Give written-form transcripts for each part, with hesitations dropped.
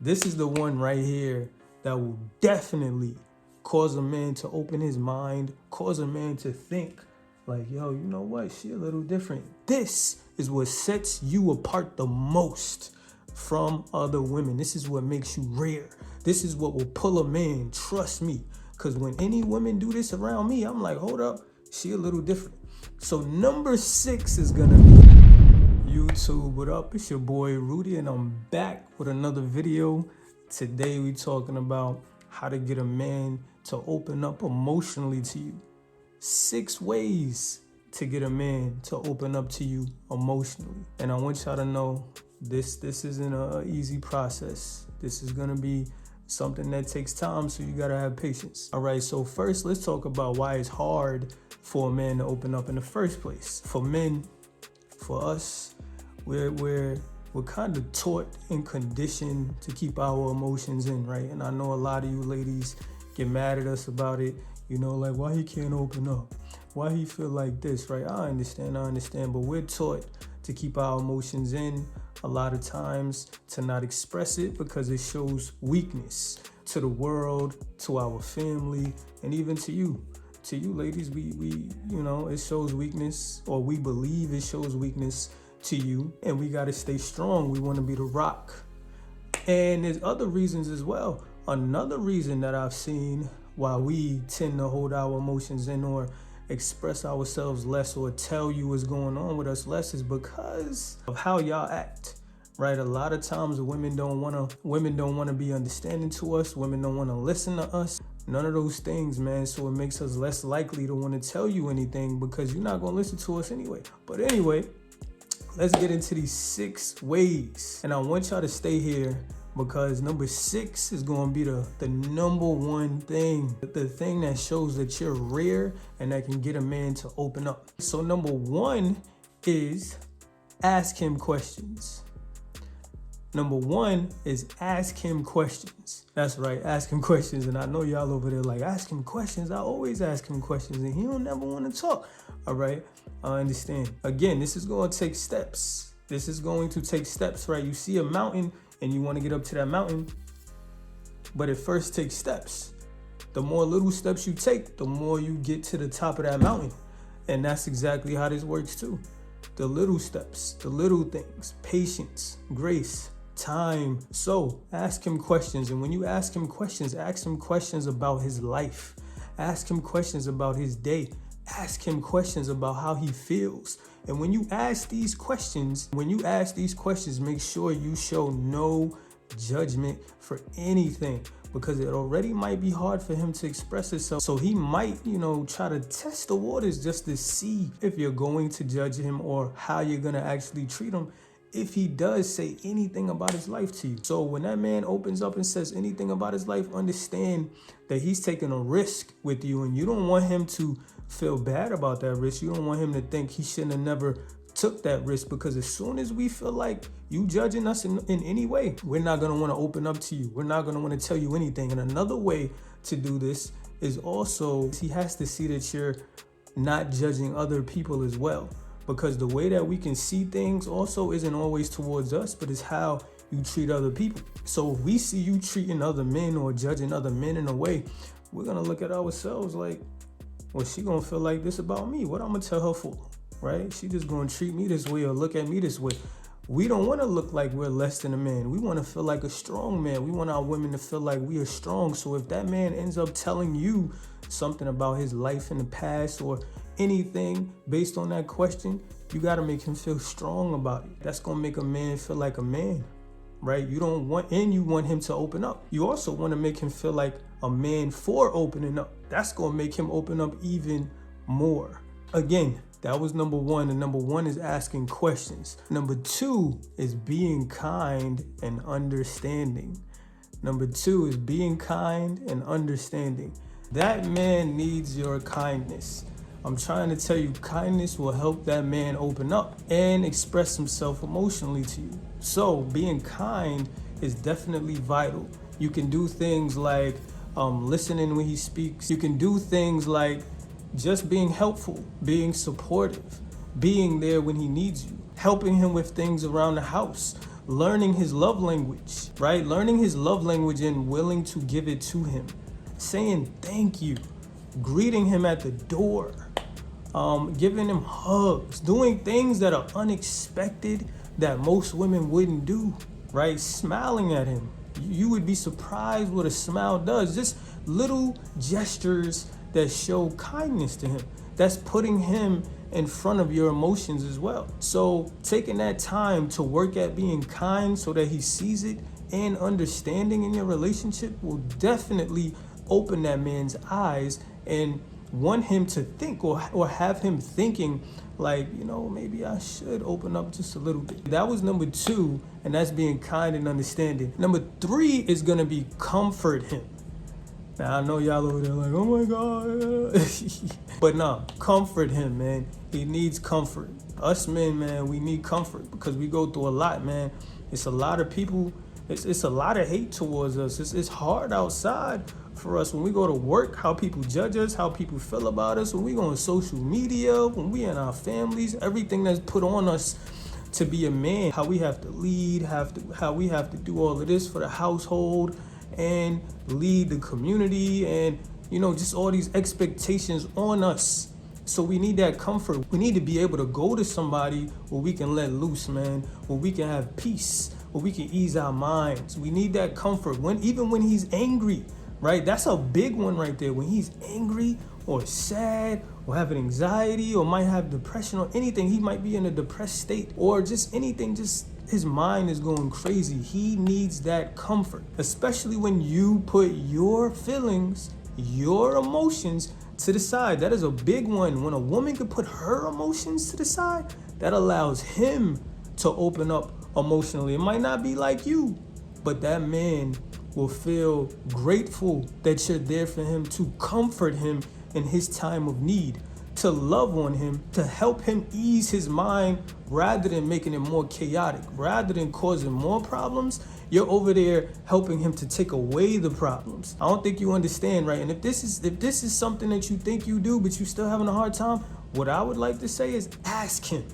This is the one right here that will definitely cause a man to open his mind, cause a man to think like, yo, you know what? She a little different. This is what sets you apart the most from other women. This is what makes you rare. This is what will pull a man, trust me. Because when any women do this around me, I'm like, hold up, she a little different. So number 6 is gonna be YouTube. What up? It's your boy Rudy, and I'm back with another video. Today we talking about how to get a man to open up emotionally to you. 6 ways to get a man to open up to you emotionally. And I want y'all to know this isn't an easy process. This is gonna be something that takes time, so you gotta have patience. All right, so first let's talk about why it's hard for a man to open up in the first place. For men, for us, we're kind of taught and conditioned to keep our emotions in, right? And I know a lot of you ladies get mad at us about it, you know, like why he can't open up, why he feel like this, right? I understand, but we're taught to keep our emotions in a lot of times, to not express it because it shows weakness to the world, to our family, and even to you. To you ladies, we you know, it shows weakness, or we believe it shows weakness to you, and we got to stay strong. We want to be the rock. And there's other reasons as well. Another reason that I've seen why we tend to hold our emotions in or express ourselves less or tell you what's going on with us less is because of how y'all act, right? A lot of times women don't want to be understanding to us. Women don't want to listen to us. None of those things, man. So it makes us less likely to want to tell you anything because you're not going to listen to us anyway. But anyway, let's get into these 6 ways. And I want y'all to stay here because number 6 is going to be the number one thing, the thing that shows that you're rare and that can get a man to open up. So number 1 is ask him questions. Number 1 is ask him questions. That's right, ask him questions. And I know y'all over there like, ask him questions. I always ask him questions and he don't never want to talk. All right, I understand. Again, this is going to take steps. This is going to take steps, right? You see a mountain and you want to get up to that mountain, but it first takes steps. The more little steps you take, the more you get to the top of that mountain. And that's exactly how this works too. The little steps, the little things, patience, grace, time. So ask him questions. And when you ask him questions about his life. Ask him questions about his day. Ask him questions about how he feels. And when you ask these questions, make sure you show no judgment for anything, because it already might be hard for him to express himself. So he might, you know, try to test the waters just to see if you're going to judge him or how you're going to actually treat him if he does say anything about his life to you. So when that man opens up and says anything about his life, understand that he's taking a risk with you, and you don't want him to feel bad about that risk. You don't want him to think he shouldn't have never took that risk, because as soon as we feel like you judging us in any way, we're not going to want to open up to you. We're not going to want to tell you anything. And another way to do this is also, he has to see that you're not judging other people as well, because the way that we can see things also isn't always towards us, but it's how you treat other people. So if we see you treating other men or judging other men in a way, we're going to look at ourselves like, well, she going to feel like this about me. What I'm going to tell her for, right? She just going to treat me this way or look at me this way. We don't want to look like we're less than a man. We want to feel like a strong man. We want our women to feel like we are strong. So if that man ends up telling you something about his life in the past or anything based on that question, you got to make him feel strong about it. That's going to make a man feel like a man, right? You want him to open up. You also want to make him feel like a man for opening up. That's going to make him open up even more. Again, that was number 1, and number 1 is asking questions. Number 2 is being kind and understanding. Number 2 is being kind and understanding. That man needs your kindness. I'm trying to tell you, kindness will help that man open up and express himself emotionally to you. So being kind is definitely vital. You can do things like listening when he speaks. You can do things like just being helpful, being supportive, being there when he needs you, helping him with things around the house, learning his love language, right? Learning his love language and willing to give it to him. Saying thank you, greeting him at the door, giving him hugs, doing things that are unexpected that most women wouldn't do, right? Smiling at him. You would be surprised what a smile does. Just little gestures that show kindness to him. That's putting him in front of your emotions as well. So taking that time to work at being kind so that he sees it and understanding in your relationship will definitely open that man's eyes and want him to think or have him thinking like, maybe I should open up just a little bit. That was number 2, and that's being kind and understanding. Number 3 is gonna be comfort him. Now, I know y'all over there like, oh my God. But no, comfort him, man. He needs comfort. Us men, man, we need comfort because we go through a lot, man. It's a lot of people, it's a lot of hate towards us. It's hard outside for us when we go to work, how people judge us, how people feel about us, when we go on social media, when we in our families, everything that's put on us to be a man, how we have to lead, how we have to do all of this for the household and lead the community and, just all these expectations on us. So we need that comfort. We need to be able to go to somebody where we can let loose, man, where we can have peace, where we can ease our minds. We need that comfort even when he's angry, right? That's a big one right there. When he's angry or sad or having anxiety or might have depression or anything, he might be in a depressed state or just anything, just his mind is going crazy. He needs that comfort, especially when you put your feelings, your emotions to the side. That is a big one. When a woman can put her emotions to the side, that allows him to open up emotionally. It might not be like you, but that man will feel grateful that you're there for him, to comfort him in his time of need, to love on him, to help him ease his mind rather than making it more chaotic, rather than causing more problems. You're over there helping him to take away the problems. I don't think you understand, right? And if this is something that you think you do, but you're still having a hard time, what I would like to say is ask him.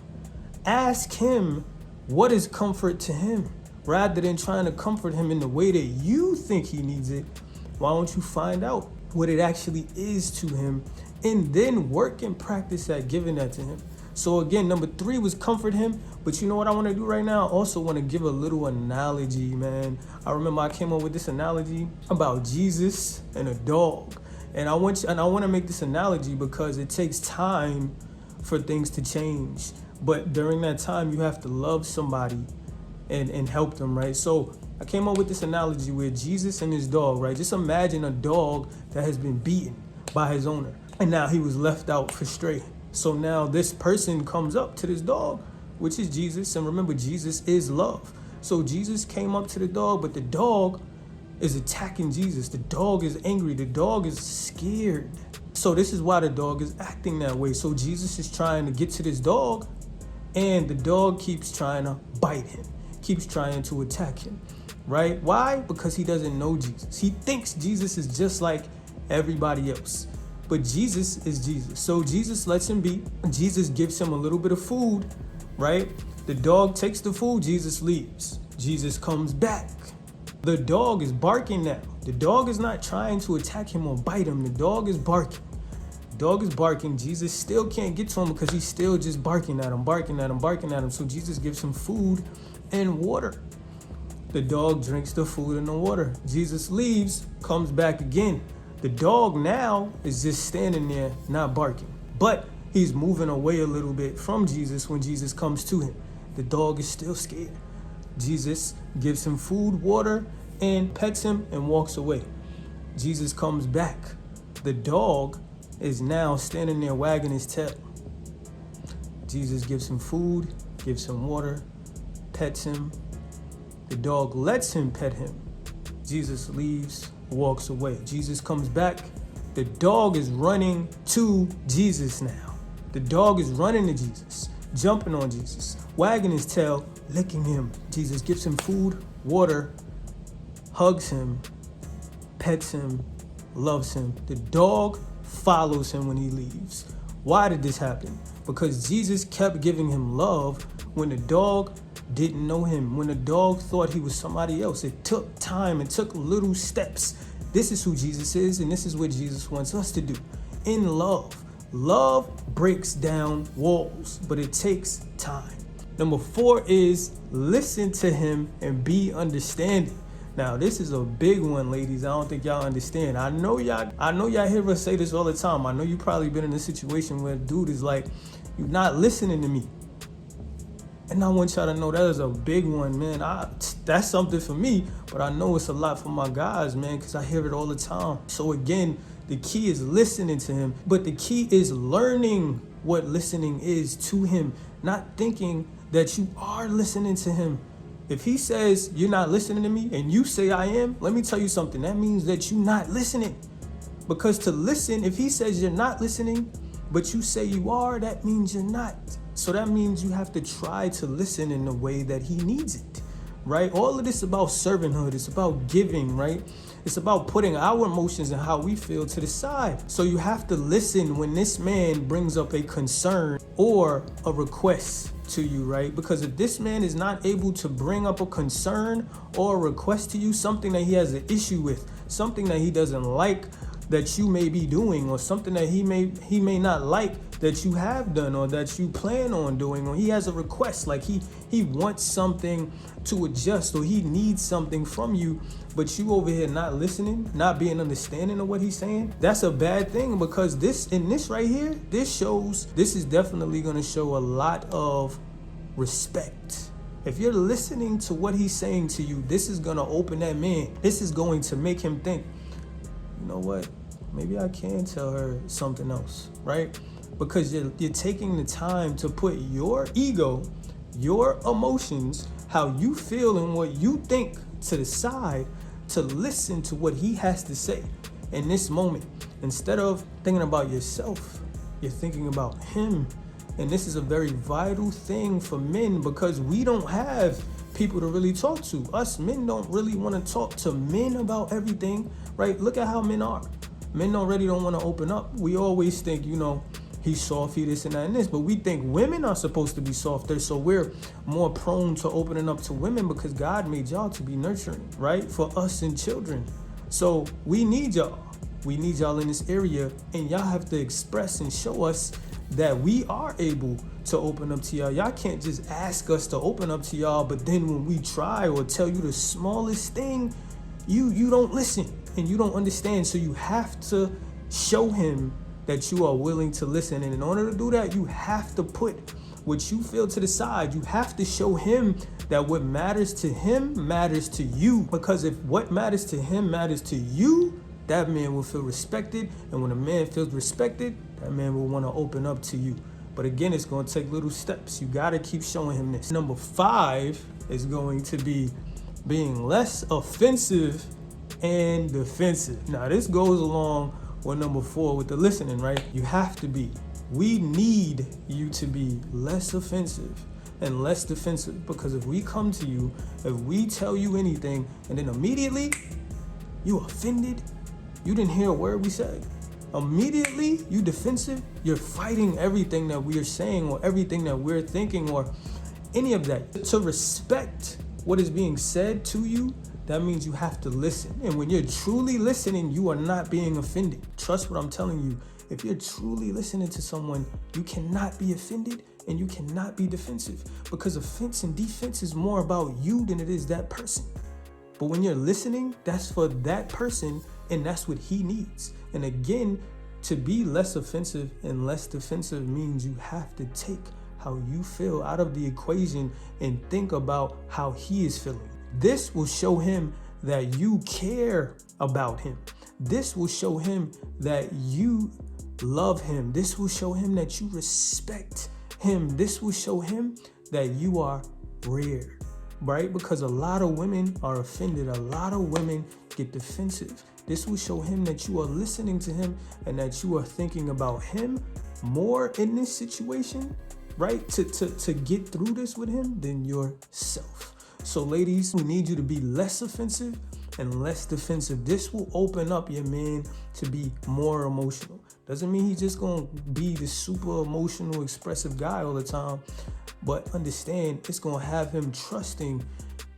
Ask him what is comfort to him, rather than trying to comfort him in the way that you think he needs it. Why don't you find out what it actually is to him and then work and practice at giving that to him? So again, number 3 was comfort him. But you know what I want to do right now? I also want to give a little analogy, man. I remember I came up with this analogy about Jesus and a dog. And I want to make this analogy because it takes time for things to change. But during that time, you have to love somebody and help them, right? So I came up with this analogy with Jesus and his dog, right? Just imagine a dog that has been beaten by his owner, and now he was left out for stray. So now this person comes up to this dog, which is Jesus, and remember, Jesus is love. So Jesus came up to the dog, but the dog is attacking Jesus. The dog is angry. The dog is scared. So this is why the dog is acting that way. So Jesus is trying to get to this dog, and the dog keeps trying to bite him, keeps trying to attack him, right? Why? Because he doesn't know Jesus. He thinks Jesus is just like everybody else. But Jesus is Jesus. So Jesus lets him be. Jesus gives him a little bit of food, right? The dog takes the food, Jesus leaves. Jesus comes back. The dog is barking now. The dog is not trying to attack him or bite him. The dog is barking. The dog is barking. Jesus still can't get to him because he's still just barking at him, barking at him, barking at him. So Jesus gives him food and water. The dog drinks the food and the water. Jesus leaves, comes back again. The dog now is just standing there, not barking. But he's moving away a little bit from Jesus when Jesus comes to him. The dog is still scared. Jesus gives him food, water, and pets him and walks away. Jesus comes back. The dog is now standing there wagging his tail. Jesus gives him food, gives him water, pets him. The dog lets him pet him. Jesus leaves, walks away. Jesus comes back. The dog is running to Jesus now. The dog is running to Jesus, jumping on Jesus, wagging his tail, licking him. Jesus gives him food, water, hugs him, pets him, loves him. The dog follows him when he leaves. Why did this happen? Because Jesus kept giving him love when the dog didn't know him, when a dog thought he was somebody else. It took time, it took little steps. This is who Jesus is, and this is what Jesus wants us to do. In love. Love breaks down walls, but it takes time. Number 4 is listen to him and be understanding. Now, this is a big one, ladies. I don't think y'all understand. I know y'all hear us say this all the time. I know you probably been in a situation where a dude is like, you're not listening to me. And I want y'all to know that is a big one, man. That's something for me, but I know it's a lot for my guys, man, because I hear it all the time. So again, the key is listening to him, but the key is learning what listening is to him, not thinking that you are listening to him. If he says you're not listening to me and you say I am, let me tell you something. That means that you're not listening. Because to listen, if he says you're not listening, but you say you are, that means you're not. So that means you have to try to listen in the way that he needs it, right? All of this is about servanthood. It's about giving, right? It's about putting our emotions and how we feel to the side. So you have to listen when this man brings up a concern or a request to you, right? Because if this man is not able to bring up a concern or a request to you, something that he has an issue with, something that he doesn't like that you may be doing, or something that he may not like that you have done or that you plan on doing, or he has a request, like he wants something to adjust, or he needs something from you, but you over here not listening, not being understanding of what he's saying, that's a bad thing. Because this right here, this is definitely going to show a lot of respect. If you're listening to what he's saying to you, this is going to open that man. This is going to make him think, you know what, maybe I can tell her something else, right? Because you're taking the time to put your ego, your emotions, how you feel and what you think to the side, to listen to what he has to say in this moment. Instead of thinking about yourself, you're thinking about him. And this is a very vital thing for men, because we don't have people to really talk to. Us men don't really want to talk to men about everything, right? Look at how men are. Men already don't want to open up. We always think, he's soft, he this and that and this, but we think women are supposed to be softer, so we're more prone to opening up to women because God made y'all to be nurturing, right? For us and children. So we need y'all. We need y'all in this area, and y'all have to express and show us that we are able to open up to y'all. Y'all can't just ask us to open up to y'all, but then when we try or tell you the smallest thing, you don't listen and you don't understand. So you have to show him that you are willing to listen. And in order to do that, you have to put what you feel to the side. You have to show him that what matters to him matters to you. Because if what matters to him matters to you, that man will feel respected. And when a man feels respected, that man will want to open up to you. But again, it's going to take little steps. You got to keep showing him this. Number 5 is going to be being less offensive and defensive. Now, this goes along with number 4 with the listening, right? You have to be. We need you to be less offensive and less defensive, because if we come to you, if we tell you anything, and then immediately you offended, you didn't hear a word we said. Immediately you defensive, you're fighting everything that we are saying or everything that we're thinking or any of that. To respect what is being said to you, that means you have to listen. And when you're truly listening, you are not being offended. Trust what I'm telling you. If you're truly listening to someone, you cannot be offended and you cannot be defensive, because offense and defense is more about you than it is that person. But when you're listening, that's for that person and that's what he needs. And again, to be less offensive and less defensive means you have to take how you feel out of the equation and think about how he is feeling. This will show him that you care about him. This will show him that you love him. This will show him that you respect him. This will show him that you are rare, right? Because a lot of women are offended. A lot of women get defensive. This will show him that you are listening to him and that you are thinking about him more in this situation, right? To get through this with him than yourself. So ladies, we need you to be less offensive and less defensive. This will open up your man to be more emotional. Doesn't mean he's just going to be the super emotional, expressive guy all the time. But understand, it's going to have him trusting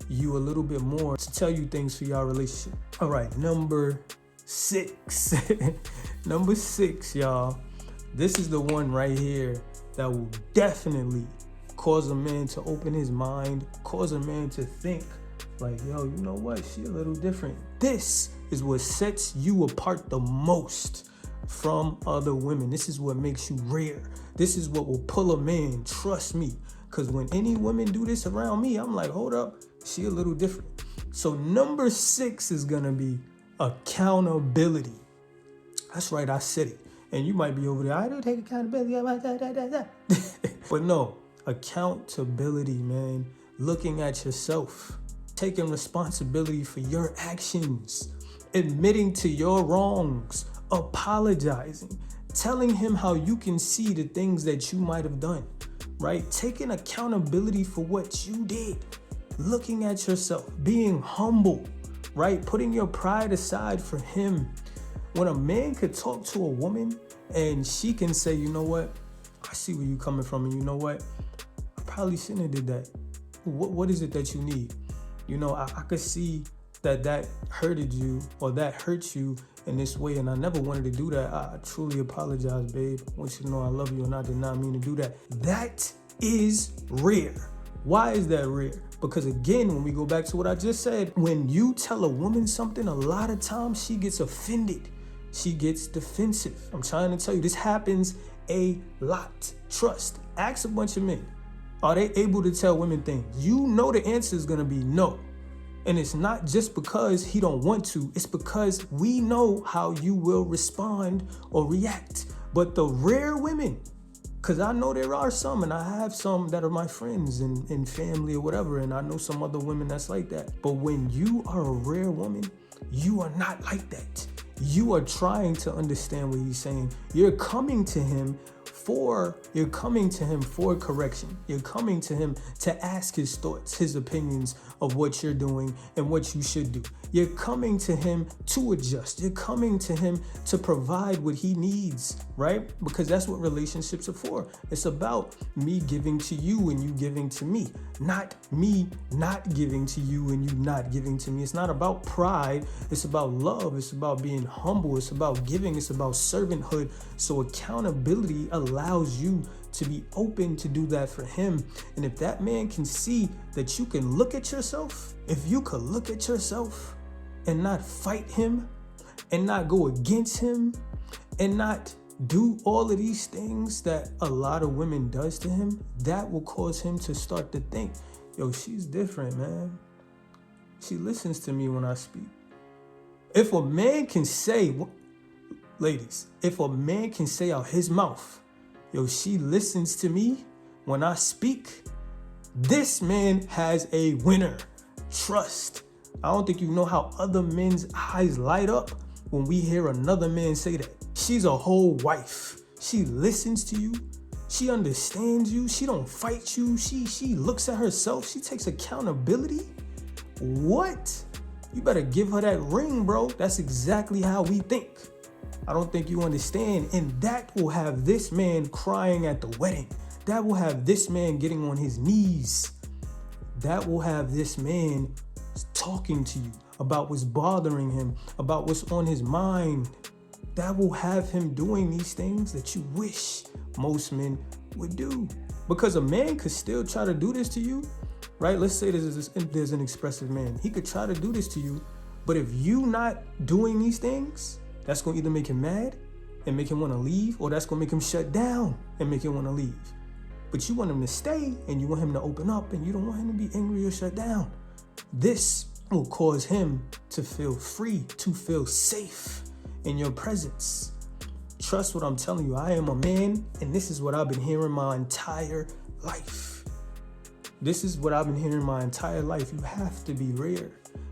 you a little bit more to tell you things for your relationship. All right, number 6. Number 6, y'all. This is the one right here that will definitely cause a man to open his mind, cause a man to think like, yo, you know what? She a little different. This is what sets you apart the most from other women. This is what makes you rare. This is what will pull a man, trust me. Because when any women do this around me, I'm like, hold up, she a little different. So number 6 is gonna be accountability. That's right, I said it. And you might be over there, I don't take accountability. But no, accountability, man. Looking at yourself, taking responsibility for your actions, admitting to your wrongs, apologizing, telling him how you can see the things that you might have done, right? Taking accountability for what you did, looking at yourself, being humble, right? Putting your pride aside for him. When a man could talk to a woman and she can say, you know what, I see where you're coming from, and you know what, I probably shouldn't have did that. What is it that you need? You know, I could see that hurted you or that hurt you in this way, and I never wanted to do that. I truly apologize, babe. I want you to know I love you and I did not mean to do that. That is rare. Why is that rare? Because again, when we go back to what I just said, when you tell a woman something, a lot of times she gets offended. She gets defensive. I'm trying to tell you, this happens a lot. Trust. Ask a bunch of men. Are they able to tell women things? You know the answer is going to be no. And it's not just because he don't want to. It's because we know how you will respond or react. But the rare women, because I know there are some, and I have some that are my friends and family or whatever, and I know some other women that's like that. But when you are a rare woman, you are not like that. You are trying to understand what he's saying. You're coming to him for correction. You're coming to him to ask his thoughts, his opinions of what you're doing and what you should do. You're coming to him to adjust. You're coming to him to provide what he needs, right? Because that's what relationships are for. It's about me giving to you and you giving to me, not me not giving to you and you not giving to me. It's not about pride. It's about love. It's about being humble. It's about giving. It's about servanthood. So accountability allows you to be open to do that for him. And if that man can see that you can look at yourself, if you could look at yourself and not fight him and not go against him and not do all of these things that a lot of women does to him, that will cause him to start to think, yo, she's different, man. She listens to me when I speak. If a man can say, ladies, if a man can say out his mouth, yo, she listens to me when I speak, this man has a winner. Trust. I don't think you know how other men's eyes light up when we hear another man say that. She's a whole wife. She listens to you. She understands you. She don't fight you. She looks at herself. She takes accountability. What? You better give her that ring, bro. That's exactly how we think. I don't think you understand. And that will have this man crying at the wedding. That will have this man getting on his knees. That will have this man talking to you about what's bothering him, about what's on his mind. That will have him doing these things that you wish most men would do. Because a man could still try to do this to you, right? Let's say there's an expressive man. He could try to do this to you, but if you not doing these things, that's going to either make him mad and make him want to leave, or that's going to make him shut down and make him want to leave. But you want him to stay and you want him to open up and you don't want him to be angry or shut down. This will cause him to feel free, to feel safe in your presence. Trust what I'm telling you. I am a man, and this is what I've been hearing my entire life. This is what I've been hearing my entire life. You have to be rare.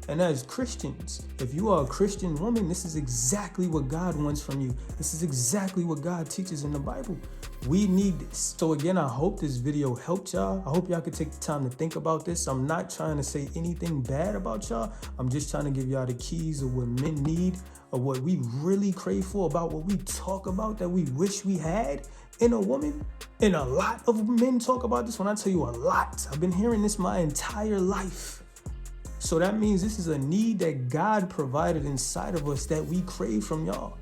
And as Christians, if you are a Christian woman, this is exactly what God wants from you. This is exactly what God teaches in the Bible. We need this. So again, I hope this video helped y'all. I hope y'all could take the time to think about this. I'm not trying to say anything bad about y'all. I'm just trying to give y'all the keys of what men need, of what we really crave for, about what we talk about that we wish we had in a woman. And a lot of men talk about this. When I tell you a lot, I've been hearing this my entire life. So that means this is a need that God provided inside of us that we crave from y'all.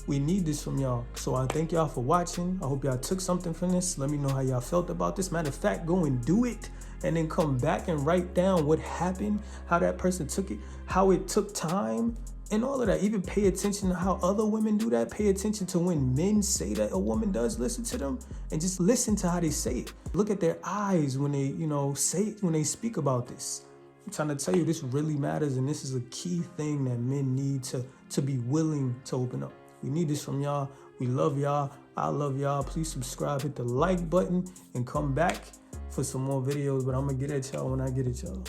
We need this from y'all. So I thank y'all for watching. I hope y'all took something from this. Let me know how y'all felt about this. Matter of fact, go and do it and then come back and write down what happened, how that person took it, how it took time, and all of that. Even pay attention to how other women do that. Pay attention to when men say that a woman does. Listen to them and just listen to how they say it. Look at their eyes when they, when they speak about this. I'm trying to tell you, this really matters, and this is a key thing that men need to be willing to open up. We need this from y'all. We love y'all. I love y'all. Please subscribe, hit the like button, and come back for some more videos. But I'm going to get at y'all when I get at y'all.